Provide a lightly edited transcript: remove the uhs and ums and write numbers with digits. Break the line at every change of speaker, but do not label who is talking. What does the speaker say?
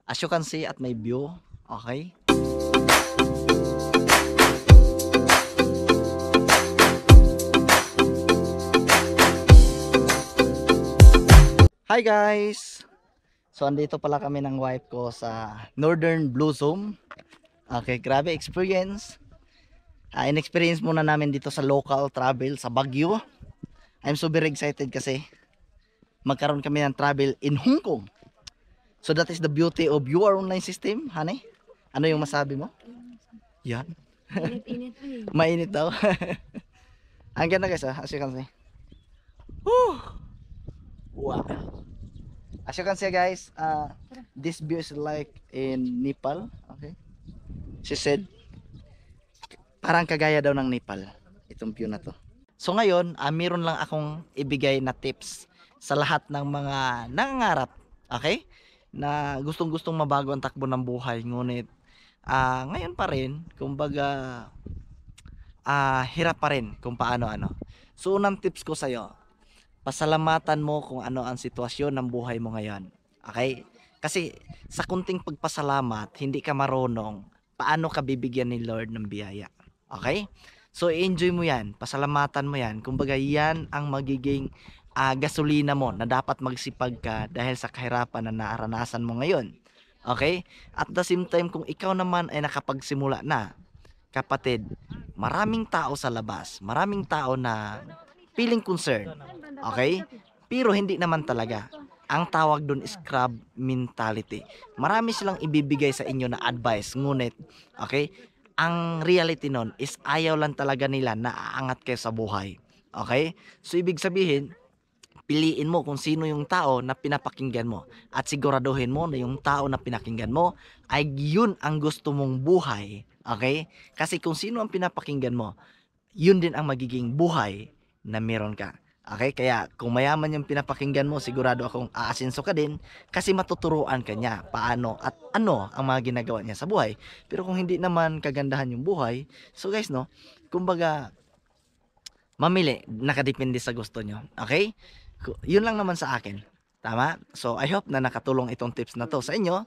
As you can see at my view, okay? Hi guys! So andito pala kami ng wife ko sa Northern Blossom. Okay, grabe experience. In-experience muna namin dito sa local travel sa Baguio. I'm so very excited kasi magkaroon kami ng travel in Hong Kong. So that is the beauty of your online system, honey. Ano yung masabi mo? Yan.
Init-init eh.
Mainit daw. Ang ganda guys, as you can see. Woo! Wow. As you can see guys, this view is like in Nepal. Okay. She said, parang kagaya daw ng Nepal. Itong view na to. So ngayon, meron lang akong ibigay na tips sa lahat ng mga nangangarap. Okay? Na gustong-gustong mabago ang takbo ng buhay. Ngunit, ngayon pa rin, kumbaga, hirap pa rin kung paano ano. So unang tips ko sa'yo, pasalamatan mo kung ano ang sitwasyon ng buhay mo ngayon. Okay? Kasi sa kunting pagpasalamat, hindi ka marunong paano ka bibigyan ni Lord ng biyaya. Okay? So enjoy mo yan, pasalamatan mo yan. Kumbaga yan ang magiging gasolina mo na dapat magsipag ka dahil sa kahirapan na naranasan mo ngayon. Okay? At the same time, kung ikaw naman ay nakapagsimula na, kapatid, maraming tao sa labas, maraming tao na feeling concerned. Okay? Pero hindi naman talaga. Ang tawag doon is crab mentality. Marami silang ibibigay sa inyo na advice. Ngunit, okay? Ang reality nun is ayaw lang talaga nila na aangat kayo sa buhay. Okay? So, ibig sabihin, piliin mo kung sino yung tao na pinapakinggan mo. At siguraduhin mo na yung tao na pinakinggan mo ay yun ang gusto mong buhay. Okay? Kasi kung sino ang pinapakinggan mo, yun din ang magiging buhay na meron ka. Okay? Kaya kung mayaman yung pinapakinggan mo, sigurado akong aasenso ka din kasi matuturuan ka niya paano at ano ang mga ginagawa niya sa buhay. Pero kung hindi naman kagandahan yung buhay, so guys, no, kumbaga, mamili, nakadepende sa gusto nyo. Okay? Yun lang naman sa akin. Tama? So I hope na nakatulong itong tips na to sa inyo.